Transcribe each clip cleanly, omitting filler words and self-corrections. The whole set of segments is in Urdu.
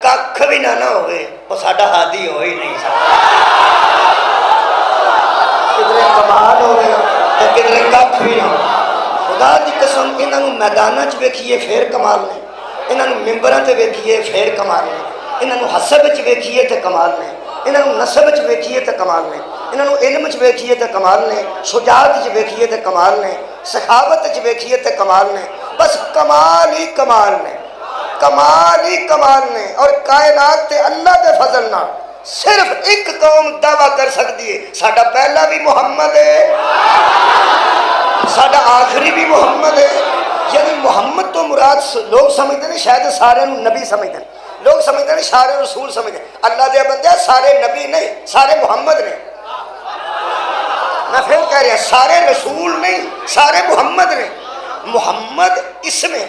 کھ بھی نہ ہوئے وہ ساڈا ہادی ہو ہی نہیں سکتا. کدھر کمال ہوئے تو کدھر کھ بھی نہ ہو. خدا دی قسم انہوں میدانہ چ ویکھیے پھر کمال نے, انہوں ممبراں تے ویکھیے پھر کمال نے, انہوں حسب چ ویکھیے تے کمال نے, انہوں نسب چ ویکھیے تے کمال نے, انہوں علم چ ویکھیے تے کمال نے, شجاعت چ ویکھیے تے کمال نے, سخاوت چ ویکھیے تے کمال نے. بس کمال ہی کمال نے, کمال ہی کمال نے. اور کائنات تے اللہ دے فضل نال صرف ایک قوم دعویٰ کر سکتی ہے ساڈا پہلا بھی محمد ہے, ساڈا آخری بھی محمد ہے. یعنی محمد تو مراد لوگ سمجھتے ہیں شاید سارے نبی سمجھتے ہیں, لوگ سمجھتے ہیں سارے رسول سمجھتے ہیں. اللہ دے بندے سارے نبی نہیں, سارے محمد نے. میں پھر کہہ رہا سارے رسول نہیں, سارے محمد نے. محمد اس میں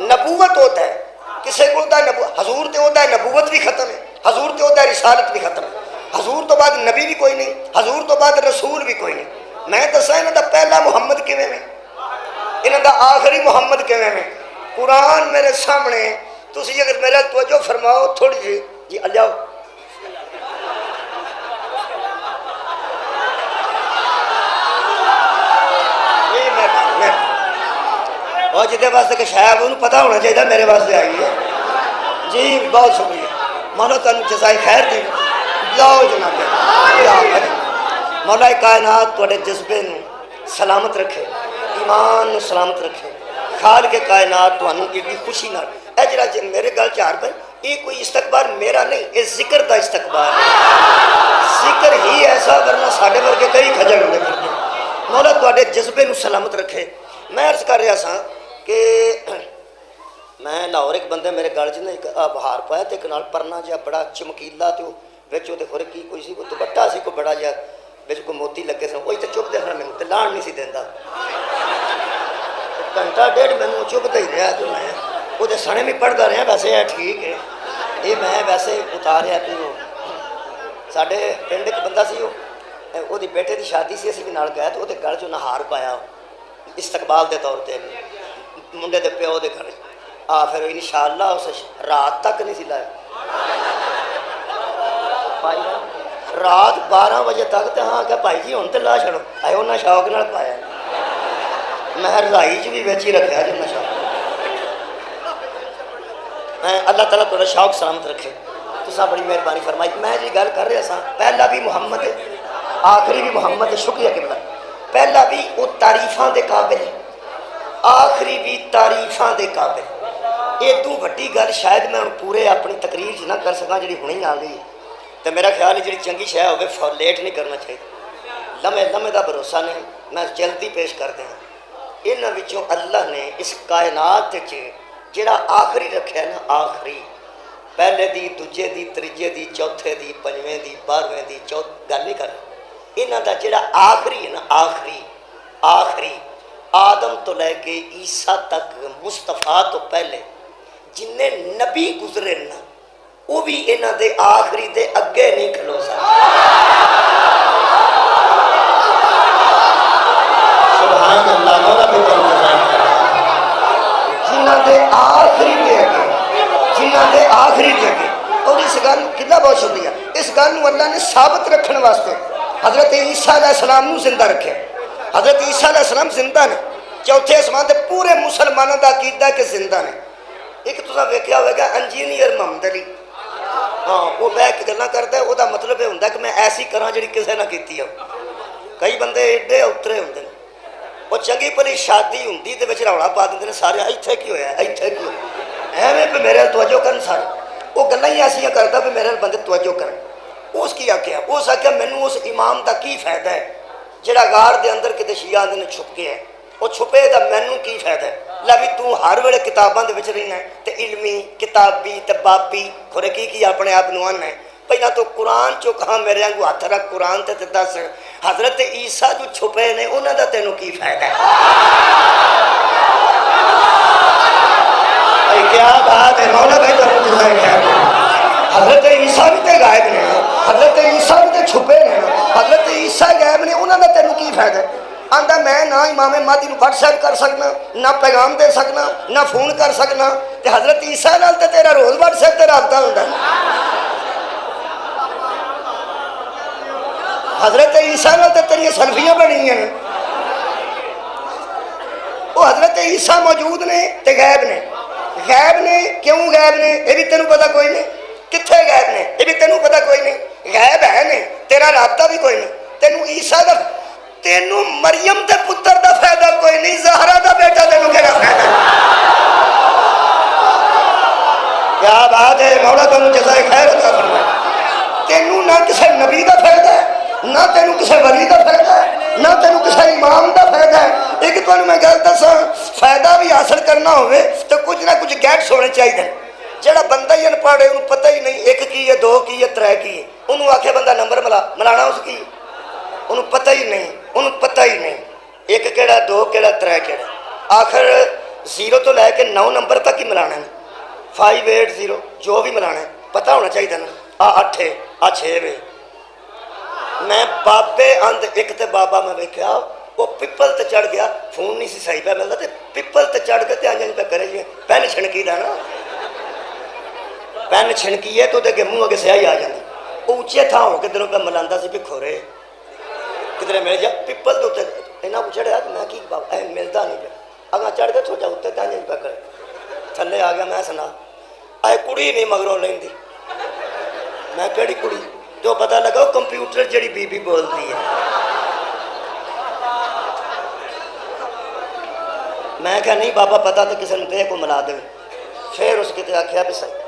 نبوت ہوتا ہے, کسے کو ہوتا ہے نبوت, حضور تے ہوتا ہے نبوت بھی ختم ہے, حضور تے ہوتا ہے رسالت بھی ختم ہے, حضور تو بعد نبی بھی کوئی نہیں, حضور تو بعد رسول بھی کوئی نہیں. میں دسا انہوں دا پہلا محمد کیویں میں, انہوں دا آخری محمد کیویں میں. قرآن میرے سامنے, تسی اگر میرا توجہ فرماؤ تھوڑی جی اجاؤ اور جہاں واسطے کہ شاید انہوں پتہ ہونا چاہیے میرے واسطے آئی ہے. جی بہت شکریہ, مولا تمہیں جزائے خیر دیں. لاؤ جناب, مولا کائنات تھوڑے جذبے سلامت رکھے, ایمان سلامت رکھے. خال کے کائنات تو ایڈی خوشی نہ اے جڑا جی میرے گل چار پہ یہ کوئی استقبال میرا نہیں, یہ ذکر دا استقبال ہے. ذکر ہی ایسا ورنہ ساڈے ورگے کئی کھجل ہونے کرتے. مولا تھوڑے جذبے سلامت رکھے. میں عرض کر رہا سا کہ میں لاہور ایک بندے میرے گل چ ایک بہار پایا تو ایک نال پرنا جہا بڑا چمکیلا, تو بچ وہ خور کی کوئی سی کوئی دوپٹا سی کوئی بڑا جہا بچ کوئی موتی لگے سن, وہی تو چپ دیکھنا مینوں تو لان نہیں سی دینا. گھنٹہ ڈیڑھ مینوں چپتا ہی رہا, تو میں وہ سنے بھی پڑھتا رہا. ویسے ہے ٹھیک ہے, یہ میں ویسے اتاریا تو ساڈے پنڈ ایک بندہ سی, وہ بیٹے کی شادی سی, اسی بھی نال گئے تو وہ گل چ نہار پایا استقبال دے طور پہ منڈے دے پیو دے گھر آ. پھر انشاءاللہ اس رات تک نہیں سی لایا, رات 12 بجے تک. تو ہاں کہ بھائی جی ہوں تو لا چھڑو, آئے انہیں شوق نال پایا. میں رضائی چ بھی بچ ہی رکھا جو نشا. میں اللہ تعالیٰ تھوڑا شوق سلامت رکھے. تساں بڑی مہربانی فرمائی. میں جی گل کر رہا سا پہلا بھی محمد ہے, آخری بھی محمد ہے. شکریہ قبلہ. پہلا بھی وہ تعریفاں دے قابل ہے, آخری بھی تعریفاں دے قابل. یہ تو وڈی گل شاید میں پورے اپنی تقریر نہ کر سکاں جڑی ہونی آ گئی. تو میرا خیال ہے جڑی چنگی شے ہوے لیٹ نہیں کرنا چاہیے. لمحے لمحے دا بھروسہ نہیں, میں جلدی پیش کر دیں. انہاں وچوں اللہ نے اس کائنات وچ جڑا آخری رکھا ہے نا, آخری پہلے دی, دوجے دی, تیجے دی, چوتھے دی, پنجویں دی, 12ویں دی, گل نہیں کر. انہاں دا جڑا آخری ہے نا, آخری آدم تو لے کے عیسیٰ تک مصطفیٰ تو پہلے جنہیں نبی گزرے نا, وہ بھی انہاں دے آخری دے اگے نہیں کھلو سکتے. سبحان اللہ. مولا بھی جنہاں دے آخری دے اگے, جنہاں دے آخری دے اگے. اور اس گل کتنا بہت شکریہ, اس گل اللہ نے ثابت رکھنے واسطے حضرت عیسیٰ علیہ السلام نو زندہ رکھے. حضرت عیسیٰ علیہ السلام زندہ نے, چوتھے آسمان دے پورے مسلمانوں دا عقیدہ کہ زندہ نے. ایک تساں ویکھیا ہوئے گا انجینئر محمد علی, ہاں وہ بہ کے گلاں کردا ہے, وہ دا مطلب یہ ہوندا کہ میں ایسی کراں جڑی کسے نہ کیتی ہو. کئی بندے ایڈے اترے ہوندے نے, وہ چنگی بھلی شادی ہوندی تے وچ رولا پا دیندے نے سارے, ایتھے کی ہویا, ایتھے کی ہویا, ایویں پہ میرے توجہ کرن سارے. وہ گلاں ہی ایسیاں کردا پہ میرے بندے توجہ کرن. اس کی آکھیا, اس آکھیا مینوں اس امام دا کی فائدہ ہے جڑا غار دے اندر کتے شیعہ آندے نے چھپ کے ہے, وہ چھپے دا مینوں کی فائدہ ہے. لا بھی تو ہر ویلے کتاباں دے وچ رہنا ہے تے علمی کتابی تے بابی کھورے کی اپنے آپ نو آنا ہے. پہلا تو قرآن چو کہاں میرے آنگو ہاتھ رکھ قرآن تے دس حضرت عیسیٰ جو چھپے نے انہاں دا تینوں کی فائدہ ہے. کیا بات ہے مولا بھائی, تو حضرت عیسیٰ بھی تے غائب نے, حضرت عیسیٰ بھی تے چھپے نے, حضرت عیسیٰ غائب نے, انہاں دا تینوں کی فائدہ ہے. آندا میں نہ امام مہدی نو WhatsApp کر سکنا, نہ پیغام دے سکنا, نہ فون کر سکنا, تے حضرت عیسیٰ نال تے تیرا روز واٹس ایپ تے رابطہ ہوندا حضرت عیسیٰ نال تے تیریاں سیلفیاں بنی ہیں وہ حضرت عیسیٰ موجود نے تے غائب نے غائب نے کیوں غائب نے یہ بھی تینوں پتہ کوئی نہیں کتھے غائب نے یہ بھی تینوں پتہ کوئی نہیں غائب ہے نے تیرا رابطہ بھی کوئی نہیں تینوں عیسیٰ دا تینوں مریم دے پتر دا فائدہ کوئی نہیں زہرا دا بیٹا تینوں کہنا فائدہ کیا بات ہے مولا تینوں جزائے خیر عطا فرمائے تینوں نہ کسی نبی دا فائدہ ہے نہ تینوں کسی ولی دا فائدہ ہے نہ تینوں کسی امام دا فائدہ ہے ایک تو میں گل دساں فائدہ بھی حاصل کرنا ہوئے تو کچھ نہ کچھ گیٹس ہونے چاہیے جڑا بندہ ہی انپڑھ ہے انہوں پتہ ہی نہیں ایک کی ہے دو کی ہے ترے کی ہے انہوں آکھے بندہ نمبر ملانا اس کی انہوں پتہ ہی نہیں ایک کیڑا دو کیڑا ترے کیڑا آخر 0 تو لے کے 9 نمبر تک ہی ملانا ہے 580 جو بھی ملانا ہے پتہ ہونا چاہیے نا 8 ہے 6 ہے میں بابے اند ایک تے بابا میں ویکھیا وہ پپل تے چڑھ گیا فون نہیں سی صحیح پہ ملتا تے پپل تے چڑھ کے آنجن پہ کرے جی پین چھنکی دا نا پین چھنکی ہے تو دے کے منہ اگے سیاہی آ جاندی وہ اونچے تھا ہو کے دنوں پہ ملاندا سی بھی کھورے کدھر مل جا پپل تو اینا کو چڑھیا میں کی بابا ملتا نہیں پہ اگاں چڑھ کے تھوڑا اتنے تے آنجن پہ کرے تھلے آ گیا میں سنا کڑی نہیں مگروں لیندی میں کیڑی کڑی جو پتہ لگا کمپیوٹر جڑی بی بی بولتی ہے میں کہا نہیں بابا پتہ تو کسی نے دے کو ملا دے پھر اس کی تے آکھیا بھی صحیح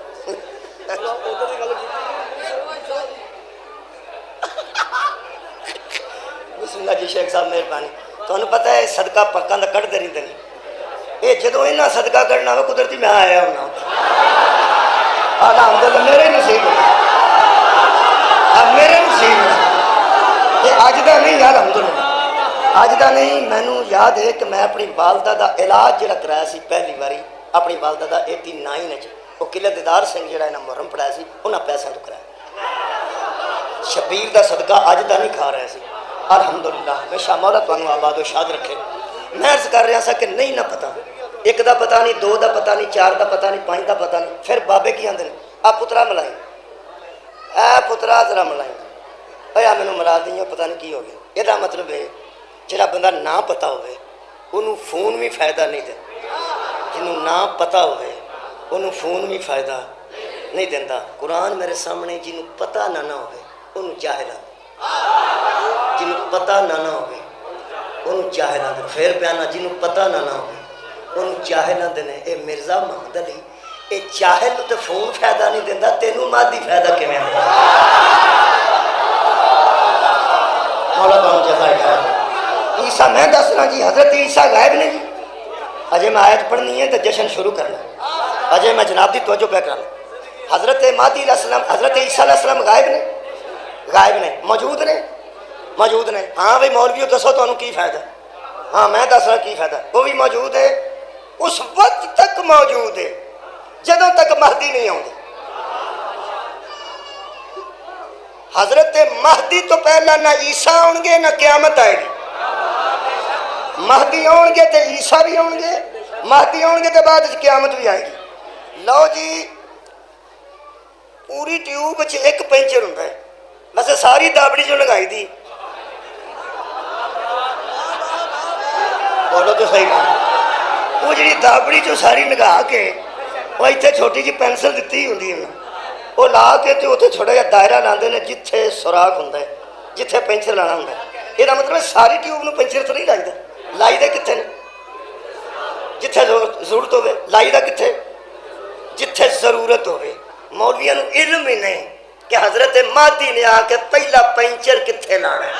بسم اللہ جی شیخ صاحب مہربانی تو انہوں پتہ ہے صدقہ پکاں دا کٹ دری دنی یہ جدوں انہاں صدقہ کرنا ہو قدرتی میں آیا ہونا الحمدللہ میرے نصیب اب میرے نصیب یہ آج دا نہیں الحمدللہ آج دا نہیں مینوں یاد ہے کہ میں اپنی والدہ دا علاج جڑا کرایا سی پہلی باری اپنی والدہ دا 89 وچ وہ قلعہ دیدار سنگھ جڑا انہاں محرم پڑھایا سی انہاں پیسے تو کرایا شبیر دا صدقہ اج دا نہیں کھا رہا سی الحمدللہ ہمیشہ مولا تانوں آباد و شاد رکھے میں عرض کر رہا سا کہ نہیں نہ پتہ ایک دا پتہ نہیں دو دا پتہ نہیں چار دا پتہ نہیں 5 دا پتہ نہیں پھر بابے کی آندے آ پترا ملائی اے پترا ذرا ملائی اے مینوں ملا دیں پتہ نہیں کی ہو گیا یہ مطلب ہے جڑا بندہ نہ پتہ ہوئے انہوں فون بھی فائدہ نہیں دے جنہوں نہ پتہ ہوئے انہوں فون بھی فائدہ نہیں دینا قرآن میرے سامنے جنہوں پتہ نہ ہوئے انہوں جاہلا جنہوں پتہ نہ ہوئے انہوں جاہلا دے پھر پیانا جنہوں پتہ نہ ہوئے انہوں جاہلا دینے اے مرزا محمد علی اے جاہل تے فون فائدہ نہیں دینا تینوں مادی فائدہ کیویں مولا تانوں جزائے خیر عیسیٰ میں دسنا جی حضرت عیسیٰ غائب نے جی اجے میں آیت پڑھنی ہے تو جشن شروع کرنا اجے میں جناب دی توجہ پہ کرنا حضرت مہدی علیہ السلام حضرت عیسیٰ علیہ السلام غائب نے موجود نے ہاں بھائی مولویوں دسو تو انہوں کی فائدہ ہاں میں دس رہا کی فائدہ وہ بھی موجود ہے اس وقت تک موجود ہے جدوں تک مہدی نہیں آؤں حضرت مہدی تو پہلا نہ عیسیٰ آؤں گے نہ قیامت آئے گی مہدی آؤں گے تو عیسیٰ بھی آؤں گے مہدی آؤں گے تو بعد قیامت بھی آئے گی لو جی پوری ٹیوب ایک پنچر ہوتا ہے ویسے ساری دابڑی جو لگائی دی بولو تو صحیح وہ جی دابڑی جو ساری لگا کے وہ اتنے چھوٹی جی پینسل دیتی ہوتی ہے وہ لا کے تو اتنے چھوٹا جہا دائرہ لاندے نے جتھے سوراخ ہوتا ہے جتھے پینچر لانا ہوتا ہے یہ مطلب ساری ٹیوب نو پینچر تو نہیں لگتا لائی دے کتنے جتھے ضرورت ہوئے لائی دا کتنے جتھے ضرورت ہوئے مولویاں نو علم ہی نہیں کہ حضرت مہدی نے آ کے پہلا پینچر کتنے لانا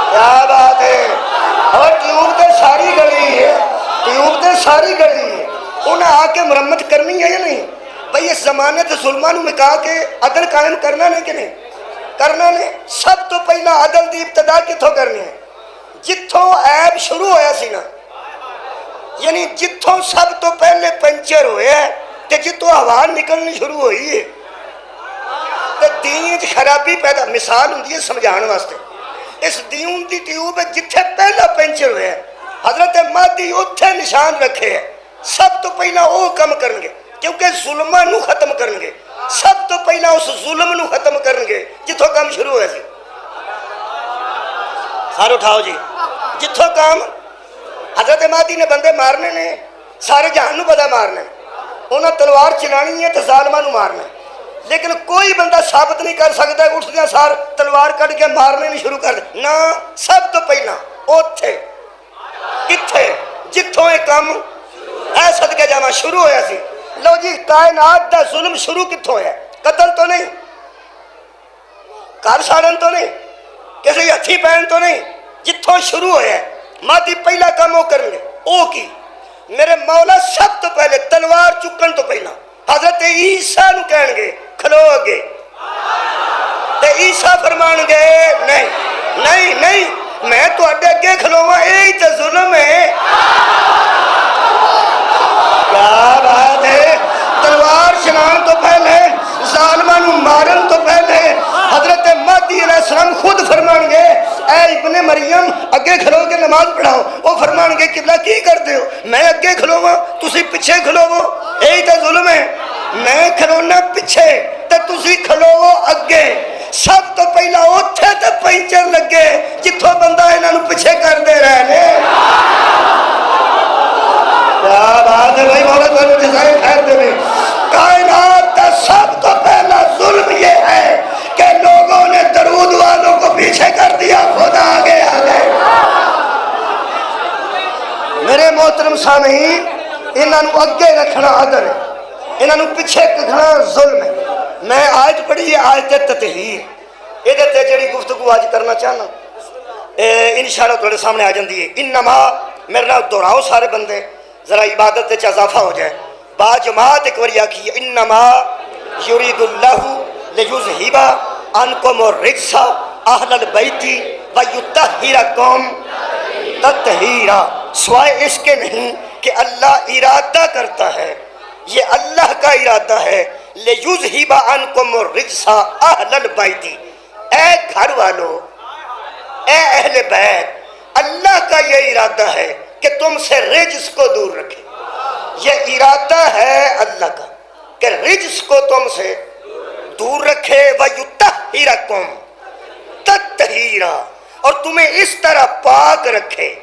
کیا بات ہے اور ٹیوب تے ساری گلی ہے ٹیوب تے ساری گلی ہے انہیں آ کے مرمت کرنی ہے یا نہیں بھئی اس زمانے تے ظلمہ نو مکا کے عدل قائم کرنا نہیں کہ نہیں کرنا نہیں سب تو پہلا عدل دی ابتدا کتھوں کرنی ہے جتھوں عیب شروع ہویا سی نا یعنی جتھوں سب تو پہلے پنچر ہوئے ہیں کہ جتوں ہوا نکلنی شروع ہوئی ہے تو دین خرابی پیدا مثال ہوندی ہے سمجھان واسطے اس دین دی ٹیوب جتھے پہلا پنچر ہوئے ہیں حضرت مہدی اتھے نشان رکھے ہے سب تو پہلا وہ کم کرنگے کیونکہ ظلمہ نو ختم کرنگے سب تو پہلا اس ظلم نو ختم کرنگے جتھوں کام شروع ہوئے سی سارے اٹھاؤ جی جتھوں کام حضرت مہدی نے بندے مارنے نے سارے جہان نو پتہ مارنے انہاں تلوار چلانی ہے تو ظالمہ نو مارنا لیکن کوئی بندہ ثابت نہیں کر سکتا اٹھ دیا سار تلوار کٹ کے مارنے نہیں شروع کر دے نا سب تو پہلا اوتھے کتھے جتھوں ایک کام اے صدقے جامع شروع ہویا سی لو جی کائنات دا ظلم شروع کتھوں ہے قتل تو نہیں کار ساڑن تو نہیں کسی ہتھی پہن تو نہیں جتھوں شروع ہویا ہے مادی پہلا کام وہ کرنگے او کی میرے مولا سب تو پہلے تلوار چکن تو پہلا حضرت عیسیٰ نو کہن گے کھلو گے تے عیسیٰ فرمان گے نہیں نہیں نہیں میں تو اڈے اگے کھلوواں یہی تے ظلم ہے کیا بات ہے تلوار چلان تو پہلے ظالمہ نو مارن تو پہلے حضرت مہدی علیہ السلام خود فرمان گے اے ابن مریم اگے کھلو کے نماز پڑھاؤ وہ فرمان گے قبلہ کی کرتے ہو میں اگے کھلوواں تسی پچھے کھلوو یہی تے ظلم ہے میں کھلونا پچھے تے تسی کھلوو اگے سب تو پہلا اتھے تے پینچر لگے جتھوں بندہ انہاں نو پچھے کر دے رہے کیا بات ہے بھائی مولا تو جزائے خیر دے میں کائنات کا سب تو پہلا ظلم یہ ہے کہ لوگوں نے درود والوں کو پیچھے کر دیا خدا آگے آگے میرے محترم سامعین انہاں نو اگے رکھنا عدل ہے انہاں نو پیچھے رکھنا ظلم ہے میں آیت پڑھی ہے آیت تطہیر یہ دیتے جڑی گفتگو آج کرنا چاہنا انشاءاللہ تھوڑے سامنے آ جاندی ہے انما میرے نام دہراؤ سارے بندے ذرا عبادت تے اضافہ ہو جائے با جماعت ایک وریا کی انما یرید اللہ لیذہب عنکم الرجس اہل البیت ویطہرکم تطہیرا سوائے اس کے نہیں کہ اللہ ارادہ کرتا ہے یہ اللہ کا ارادہ ہے لیذہب عنکم الرجس اہل البیت اے گھر والو اے اہل بیت اللہ کا یہ ارادہ ہے کہ تم سے رجس کو دور رکھے یہ ارادہ ہے اللہ کا کہ رجس کو تم سے دور رکھے وَيُطَّهِرَكُمْ تَطْهِيرًا اور تمہیں اس طرح پاک رکھے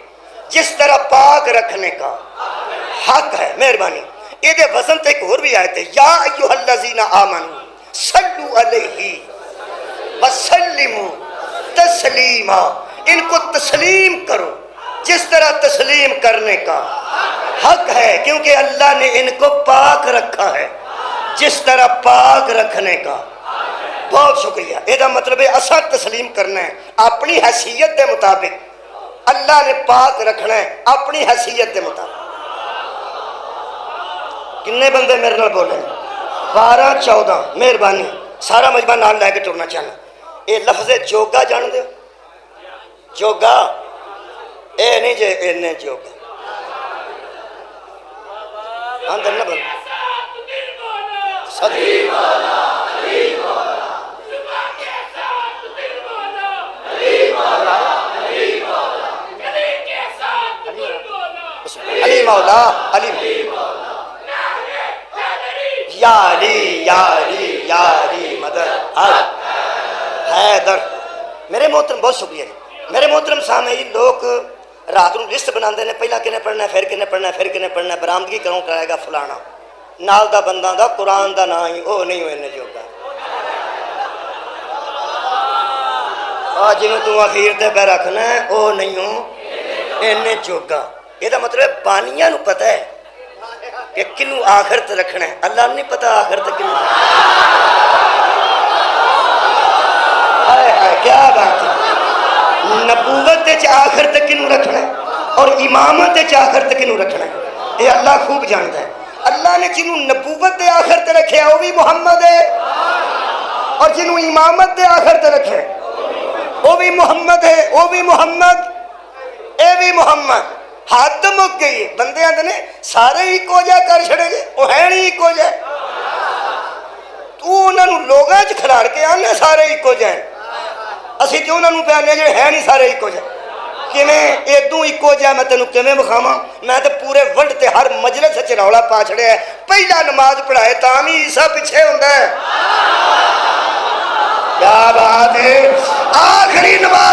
جس طرح پاک رکھنے کا حق ہے مہربانی یہ دے وزن تے ایک اور بھی آئے تھے یا ایوہ الذین آمنوا صلو علیہ وسلموا تسلیما ان کو تسلیم کرو جس طرح تسلیم کرنے کا حق ہے کیونکہ اللہ نے ان کو پاک رکھا ہے جس طرح پاک رکھنے کا بہت شکریہ یہ مطلب ہے اسا تسلیم کرنا ہے اپنی حیثیت دے مطابق اللہ نے پاک رکھنا ہے اپنی حیثیت دے مطابق کنے بندے میرے نال بولے 12-14 مہربانی سارا مجمع نال لے کے ٹرنا چاہنا یہ لفظ جوگا جان دے جوگا اے نہیں جے اے جوگا اندر نہ بول صدی علی مولا علی یاری یاری یاری مدد حیدر میرے محترم بہت شکریہ میرے محترم سامعین لوگ رات نو لسٹ بنا دے نے پہلا کنے پڑھنا ہے پھر کنے پڑھنا ہے پھر کنے پڑھنا ہے برآمدگی کروں کرائے گا فلانا نال دا بندہ دا قرآن دا نہ ہی او نہیں ہوئے جوگا جنہوں تو اخیر دے پہ رکھنا ہے او نہیں ہوں انہیں جوگا یہ دا مطلب بانیاں نو پتہ ہے کہ کنو آخرت رکھنا ہے اللہ نہیں پتہ آخرت کنو کیا بات ہے نبوت تے آخر تک کنو رکھنا ہے اور امامت تے آخر تک کنو رکھنا ہے یہ اللہ خوب جانتا ہے اللہ نے جنہوں نبوت تے آخر تے رکھے وہ بھی محمد ہے اور جنہوں امامت تے آخر تے رکھے وہ بھی محمد ہے وہ بھی محمد اے بھی محمد ہاتھ مک گئی ہے بندے آتے نے سارے ہی کو جا کر چھڑے گے وہ ہے نہیں کو جائے تو انہوں لوگاں چ کھلار کے آنے سارے ہی کو جائیں اسی جو انہوں نے پیانے جو ہے نہیں سارے ہی کو جائے ਕਿਵੇਂ ਇਦੋਂ ਇੱਕੋ ਜਿਹਾ ਮੈਂ ਤੈਨੂੰ ਕਿਵੇਂ ਵਿਖਾਵਾਂ ਮੈਂ ਤਾਂ ਪੂਰੇ ਵਰਲਡ ਤੇ ਹਰ ਮਜਲਿਸ ਚ ਰੌਲਾ ਪਾ ਛੜਿਆ ਪਹਿਲਾ ਨਮਾਜ਼ ਪੜਾਏ ਤਾਂ ਵੀ ਈਸਾ ਪਿੱਛੇ ਹੁੰਦਾ ਹੈ ਕਿਆ ਬਾਤ ਹੈ ਆਖਰੀ ਨਮਾਜ਼